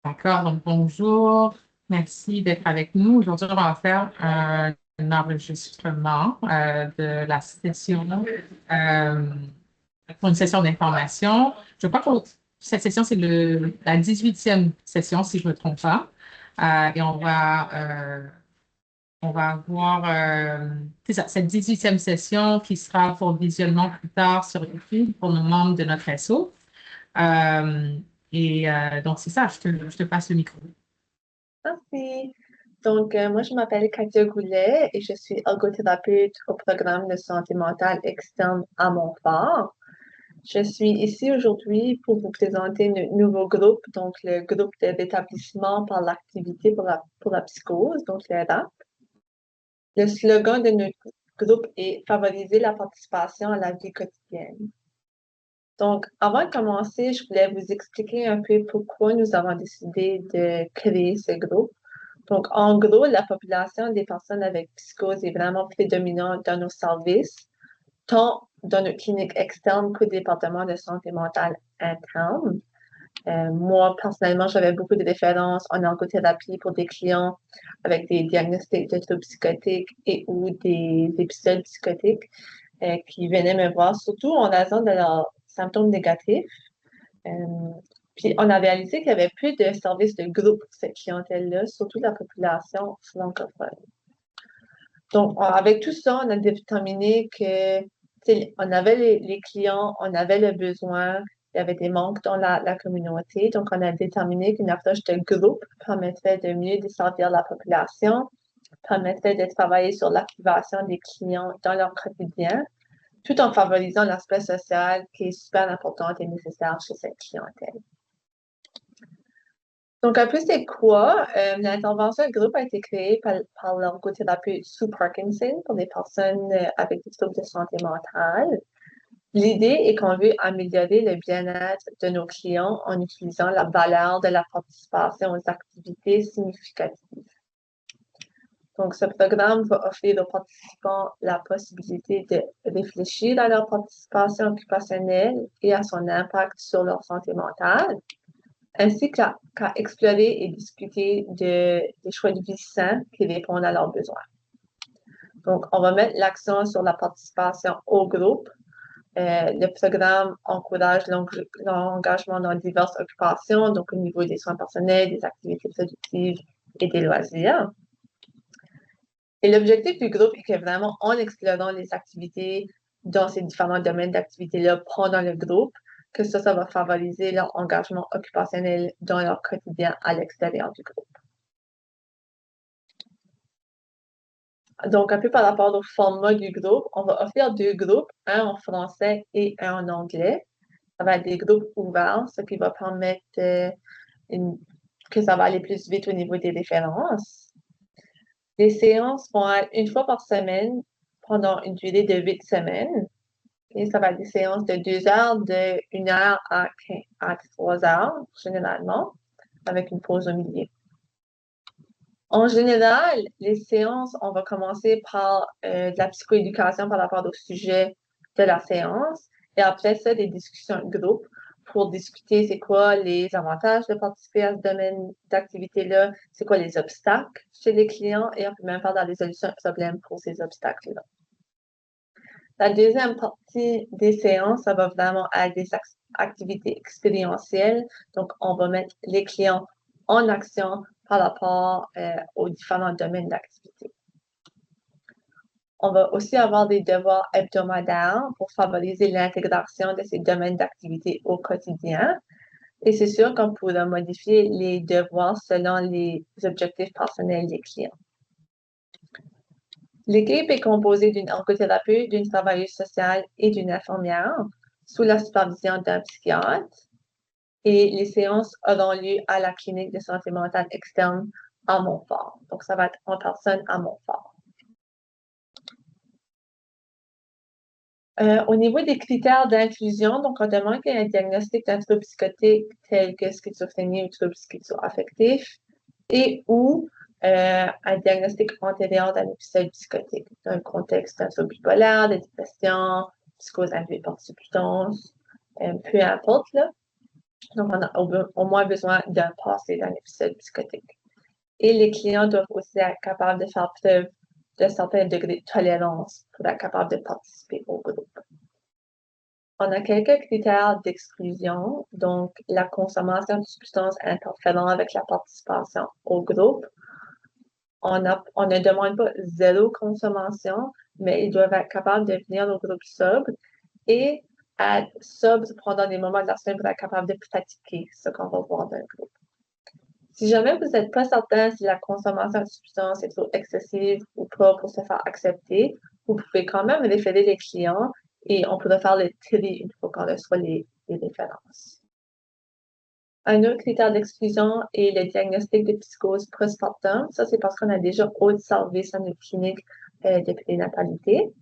D'accord, donc bonjour, merci d'être avec nous. Aujourd'hui, on va faire un enregistrement de la session pour une session d'information. Je crois que cette session, c'est la 18e session, si je ne me trompe pas. Et on va avoir c'est ça, cette 18e session qui sera pour visionnement plus tard sur YouTube pour nos membres de notre réseau. Euh, donc, c'est ça, je te passe le micro. Merci. Moi, je m'appelle Katia Goulet et je suis ergothérapeute au programme de santé mentale externe à Montfort. Je suis ici aujourd'hui pour vous présenter notre nouveau groupe, donc le groupe de rétablissement par l'activité pour la psychose, donc le RAP. Le slogan de notre groupe est favoriser la participation à la vie quotidienne. Donc, avant de commencer, je voulais vous expliquer un peu pourquoi nous avons décidé de créer ce groupe. Donc, en gros, la population des personnes avec psychose est vraiment prédominante dans nos services, tant dans notre clinique externe qu'au département de santé mentale interne. Moi, personnellement, j'avais beaucoup de références en ergothérapie pour des clients avec des diagnostics de troubles psychotiques et ou des épisodes psychotiques qui venaient me voir, surtout en raison de leurs symptômes négatifs. Euh, Puis on a réalisé qu'il y avait plus de services de groupe pour cette clientèle-là, surtout la population francophone. Donc, avec tout ça, on a déterminé que, on avait les clients, on avait le besoin, il y avait des manques dans la communauté. Donc, on a déterminé qu'une approche de groupe permettrait de mieux desservir la population, permettrait de travailler sur l'activation des clients dans leur quotidien, tout en favorisant l'aspect social qui est super important et nécessaire chez cette clientèle. Donc, un peu, c'est quoi? L'intervention de groupe a été créée par l'ergothérapeute Sue Parkinson pour des personnes avec des troubles de santé mentale. L'idée est qu'on veut améliorer le bien-être de nos clients en utilisant la valeur de la participation aux activités significatives. Donc, ce programme va offrir aux participants la possibilité de réfléchir à leur participation occupationnelle et à son impact sur leur santé mentale, ainsi qu'à explorer et discuter des choix de vie sains qui répondent à leurs besoins. Donc, on va mettre l'accent sur la participation au groupe. Le programme encourage l'engagement dans diverses occupations, donc au niveau des soins personnels, des activités productives et des loisirs. Et l'objectif du groupe est que vraiment, en explorant les activités dans ces différents domaines d'activité-là pendant le groupe, que ça va favoriser leur engagement occupationnel dans leur quotidien à l'extérieur du groupe. Donc, un peu par rapport au format du groupe, on va offrir deux groupes, un en français et un en anglais. Ça va être des groupes ouverts, ce qui va permettre que ça va aller plus vite au niveau des références. Les séances vont être une fois par semaine pendant une durée de 8 semaines. Et ça va être des séances de 2 heures, de 1 heure à 3 heures, généralement, avec une pause au milieu. En général, les séances, on va commencer par de la psychoéducation par rapport au sujet de la séance. Et après ça, des discussions de groupe pour discuter c'est quoi les avantages de participer à ce domaine d'activité-là, c'est quoi les obstacles chez les clients et on peut même faire la résolution de problèmes pour ces obstacles-là. La deuxième partie des séances, ça va vraiment être des activités expérientielles. Donc, on va mettre les clients en action par rapport aux différents domaines d'activité. On va aussi avoir des devoirs hebdomadaires pour favoriser l'intégration de ces domaines d'activité au quotidien. Et c'est sûr qu'on pourra modifier les devoirs selon les objectifs personnels des clients. L'équipe est composée d'une ergothérapeute, d'une travailleuse sociale et d'une infirmière sous la supervision d'un psychiatre. Et les séances auront lieu à la clinique de santé mentale externe à Montfort. Donc, ça va être en personne à Montfort. Au niveau des critères d'inclusion, donc on demande qu'il y ait un diagnostic d'un trouble psychotique tel que schizophrénie ou trouble schizoaffectif et ou un diagnostic antérieur d'un épisode psychotique dans le contexte d'un trouble bipolaire, de dépression, psychose induite par substance, peu importe là. Donc, on a au moins besoin d'un passé d'un épisode psychotique. Et les clients doivent aussi être capables de faire preuve d'un certain degré de tolérance pour être capables de participer au groupe. On a quelques critères d'exclusion, donc la consommation de substances interférant avec la participation au groupe. On ne demande pas zéro consommation, mais ils doivent être capables de venir au groupe sobre et être sobre pendant des moments de la semaine pour être capable de pratiquer ce qu'on va voir dans le groupe. Si jamais vous n'êtes pas certain si la consommation de substances est trop excessive ou pas pour se faire accepter, vous pouvez quand même référer les clients et on pourra faire le tri une fois qu'on reçoit les références. Un autre critère d'exclusion est le diagnostic de psychose postpartum. Ça, c'est parce qu'on a déjà haut de service à notre clinique de prénatalité.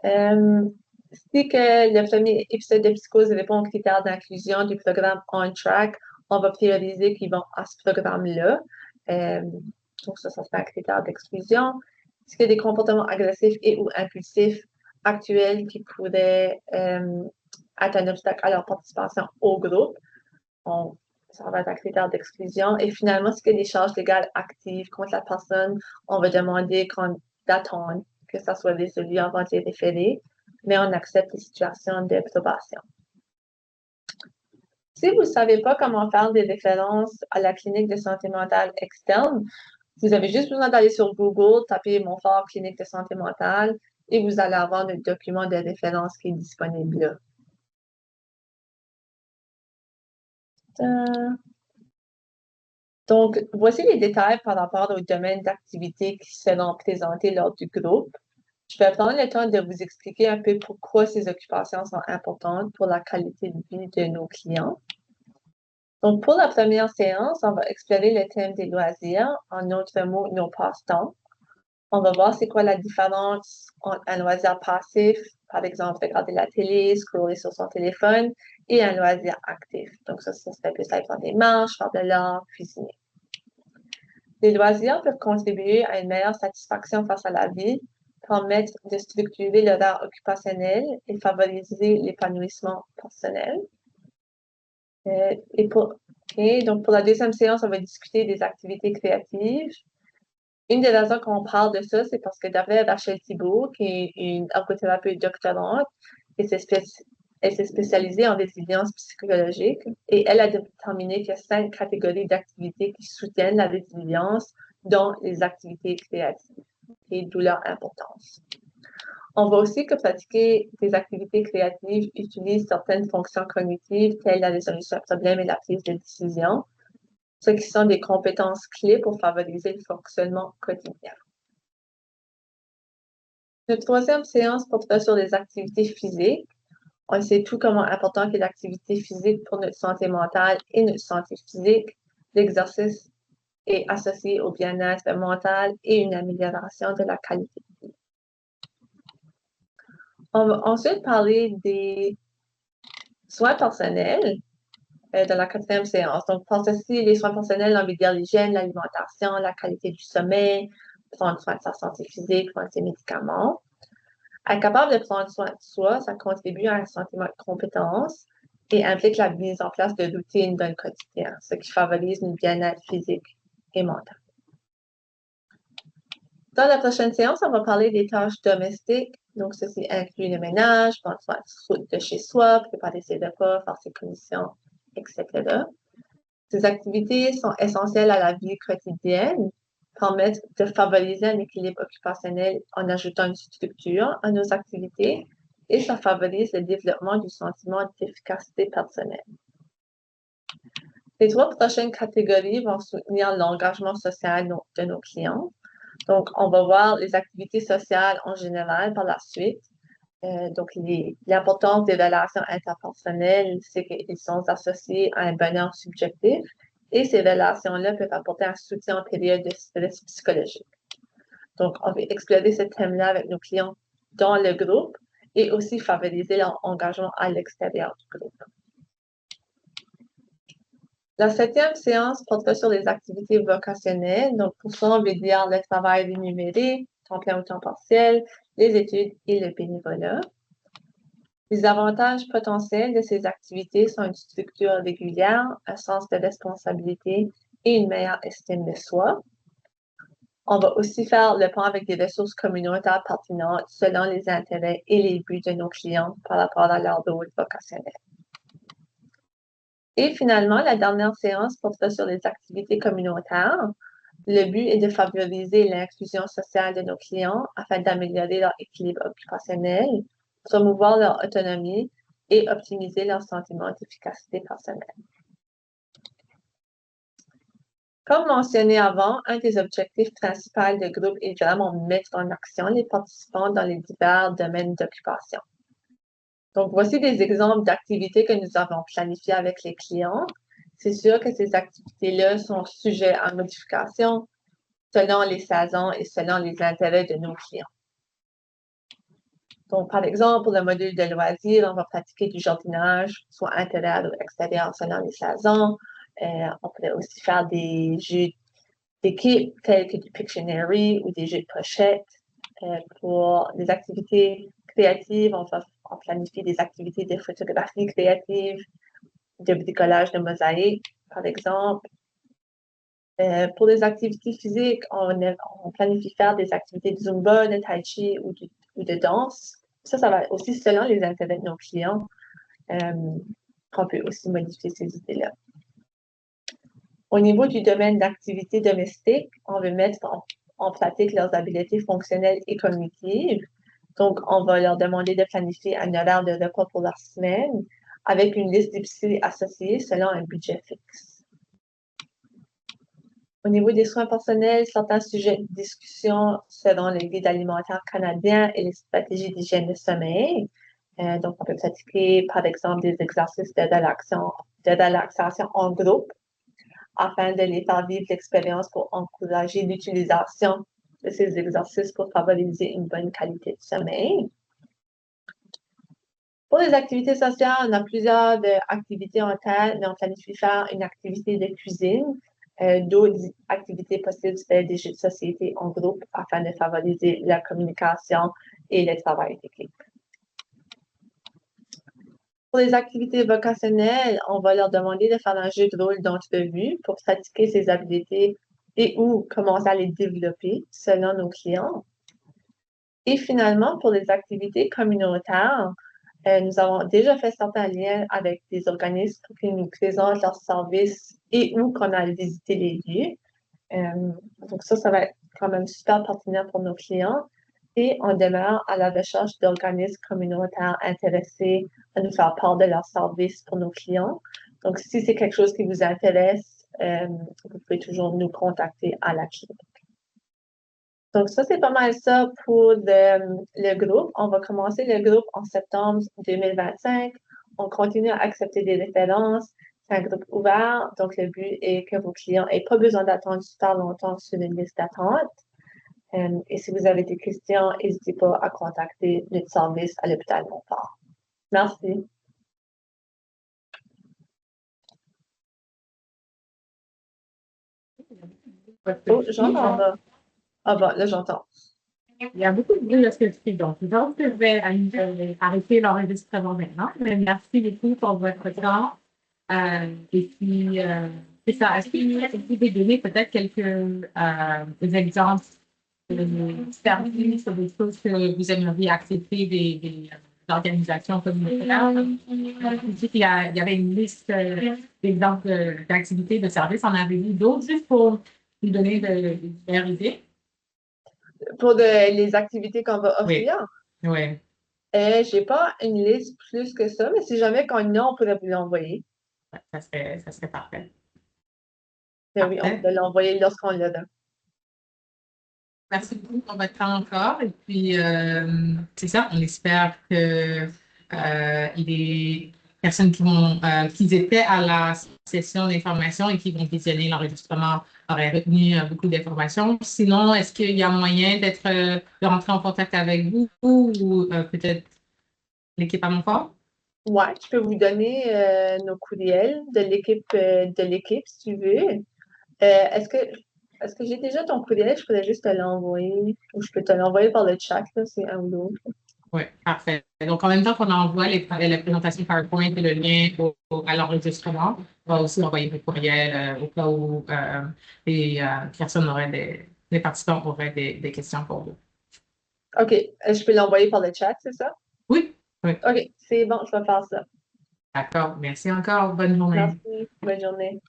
Si que le premier épisode de psychose répond aux critères d'inclusion du programme On Track, on va prioriser qu'ils vont à ce programme-là. Donc, ça serait un critère d'exclusion. Est-ce qu'il y a des comportements agressifs et ou impulsifs actuels qui pourraient être un obstacle à leur participation au groupe? Ça va être un critère d'exclusion. Et finalement, s'il y a des charges légales actives contre la personne, on va demander d'attendre que ça soit résolu avant de les référer, mais on accepte les situations de probation. Si vous ne savez pas comment faire des références à la clinique de santé mentale externe, vous avez juste besoin d'aller sur Google, taper Montfort clinique de santé mentale et vous allez avoir le document de référence qui est disponible là. Donc, voici les détails par rapport aux domaines d'activité qui seront présentés lors du groupe. Je vais prendre le temps de vous expliquer un peu pourquoi ces occupations sont importantes pour la qualité de vie de nos clients. Donc, pour la première séance, on va explorer le thème des loisirs, en d'autres mots, nos passe-temps. On va voir c'est quoi la différence entre un loisir passif, par exemple, regarder la télé, scroller sur son téléphone, et un loisir actif. Donc, ça serait plus aller faire des marches, faire de l'art, cuisiner. Les loisirs peuvent contribuer à une meilleure satisfaction face à la vie, permettre de structurer l'horaire occupationnel et favoriser l'épanouissement personnel. Donc, pour la deuxième séance, on va discuter des activités créatives. Une des raisons qu'on parle de ça, c'est parce que d'après Rachel Thibault, qui est une ergothérapeute doctorante, elle s'est spécialisée en résilience psychologique et elle a déterminé qu'il y a 5 catégories d'activités qui soutiennent la résilience, dont les activités créatives, et d'où leur importance. On voit aussi que pratiquer des activités créatives utilise certaines fonctions cognitives telles la résolution de problèmes et la prise de décision, ce qui sont des compétences clés pour favoriser le fonctionnement quotidien. Notre troisième séance portera sur les activités physiques. On sait tout comment important est l'activité physique pour notre santé mentale et notre santé physique. L'exercice est associé au bien-être mental et une amélioration de la qualité de vie. On va ensuite parler des soins personnels dans la quatrième séance. Donc, pour ceci, les soins personnels, on veut dire l'hygiène, l'alimentation, la qualité du sommeil, prendre soin de sa santé physique, prendre ses médicaments. Être capable de prendre soin de soi, ça contribue à un sentiment de compétence et implique la mise en place de routines dans le quotidien, ce qui favorise une bien-être physique et mental. Dans la prochaine séance, on va parler des tâches domestiques. Donc, ceci inclut le ménage, prendre soin de chez soi, préparer ses repas, faire ses commissions, etc. Ces activités sont essentielles à la vie quotidienne, permettent de favoriser un équilibre occupationnel en ajoutant une structure à nos activités et ça favorise le développement du sentiment d'efficacité personnelle. Les 3 prochaines catégories vont soutenir l'engagement social de nos clients. Donc, on va voir les activités sociales en général par la suite. Donc, l'importance des relations interpersonnelles, c'est qu'ils sont associés à un bonheur subjectif et ces relations-là peuvent apporter un soutien en période de stress psychologique. Donc, on va explorer ce thème-là avec nos clients dans le groupe et aussi favoriser leur engagement à l'extérieur du groupe. La 7e séance portera sur les activités vocationnelles. Donc, pour ça, on veut dire le travail rémunéré, temps plein ou temps partiel, les études et le bénévolat. Les avantages potentiels de ces activités sont une structure régulière, un sens de responsabilité et une meilleure estime de soi. On va aussi faire le point avec des ressources communautaires pertinentes selon les intérêts et les buts de nos clients par rapport à leur rôle vocationnel. Et finalement, la dernière séance portera sur les activités communautaires. Le but est de favoriser l'inclusion sociale de nos clients afin d'améliorer leur équilibre occupationnel, promouvoir leur autonomie et optimiser leur sentiment d'efficacité personnelle. Comme mentionné avant, un des objectifs principaux du groupe est vraiment mettre en action les participants dans les divers domaines d'occupation. Donc, voici des exemples d'activités que nous avons planifiées avec les clients. C'est sûr que ces activités-là sont sujettes à modification selon les saisons et selon les intérêts de nos clients. Donc, par exemple, pour le module de loisirs, on va pratiquer du jardinage, soit intérieur ou extérieur selon les saisons. On pourrait aussi faire des jeux d'équipe tels que du Pictionary ou des jeux de pochette. Pour des activités créatives, on planifie des activités de photographie créative, de bricolage de mosaïque, par exemple. Pour les activités physiques, on planifie faire des activités de Zumba, de Tai Chi ou de danse. Ça va aussi selon les intérêts de nos clients, qu'on peut aussi modifier ces idées-là. Au niveau du domaine d'activité domestique, on veut mettre en pratique leurs habiletés fonctionnelles et cognitives. Donc, on va leur demander de planifier un horaire de repas pour leur semaine avec une liste d'épiceries associée selon un budget fixe. Au niveau des soins personnels, certains sujets de discussion seront les guides alimentaires canadiens et les stratégies d'hygiène de sommeil. Donc, on peut pratiquer, par exemple, des exercices de relaxation en groupe afin de les faire vivre l'expérience pour encourager l'utilisation de ces exercices pour favoriser une bonne qualité de sommeil. Pour les activités sociales, on a plusieurs activités en tête, mais on planifie faire une activité de cuisine, d'autres activités possibles, c'est des jeux de société en groupe afin de favoriser la communication et le travail d'équipe. Pour les activités vocationnelles, on va leur demander de faire un jeu de rôle d'entrevue pour pratiquer ces habiletés et ou commencer à les développer selon nos clients. Et finalement, pour les activités communautaires, nous avons déjà fait certains liens avec des organismes qui nous présentent leurs services et ou qu'on a visité les lieux. Donc ça va être quand même super pertinent pour nos clients. Et on demeure à la recherche d'organismes communautaires intéressés à nous faire part de leurs services pour nos clients. Donc, si c'est quelque chose qui vous intéresse, vous pouvez toujours nous contacter à la clinique. Donc, ça, c'est pas mal ça pour le groupe. On va commencer le groupe en septembre 2025. On continue à accepter des références. C'est un groupe ouvert. Donc, le but est que vos clients n'aient pas besoin d'attendre super longtemps sur une liste d'attente. Et si vous avez des questions, n'hésitez pas à contacter notre service à l'hôpital Montfort. Merci. Oh, j'entends pas. Ah bon, là, j'entends. Il y a beaucoup de bruit à ce que tu fais, donc je vais arrêter l'enregistrement maintenant. Mais merci beaucoup pour votre temps. Et puis, c'est ça. Est-ce que vous pouvez donner peut-être quelques exemples de services ou des choses que vous aimeriez accepter des organisations communautaires? Vous dites qu'il y avait une liste d'exemples d'activités, de services. On avait vu d'autres juste pour nous donner de meilleures idées. Pour les activités qu'on va offrir? Oui. J'ai pas une liste plus que ça, mais si jamais qu'on a, on pourrait vous l'envoyer. Ça serait parfait. Mais oui, on peut l'envoyer lorsqu'on l'a. Merci beaucoup pour votre temps encore. Et puis, c'est ça, on espère que les personnes qui étaient à la session d'information et qui vont visionner l'enregistrement auraient retenu beaucoup d'informations. Sinon, est-ce qu'il y a moyen de rentrer en contact avec vous ou peut-être l'équipe à Montfort? Ouais, je peux vous donner nos courriels de l'équipe, si tu veux. Est-ce que j'ai déjà ton courriel? Je pourrais juste te l'envoyer. Ou je peux te l'envoyer par le chat, là, c'est un ou l'autre. Oui, parfait. Donc, en même temps qu'on envoie la présentation PowerPoint et le lien à l'enregistrement, on va aussi envoyer des courriels au cas où les personnes auraient les participants auraient des questions pour vous. OK. Je peux l'envoyer par le chat, c'est ça? Oui, oui, OK, c'est bon, je vais faire ça. d'accord. Merci encore. Bonne journée. Merci. Bonne journée.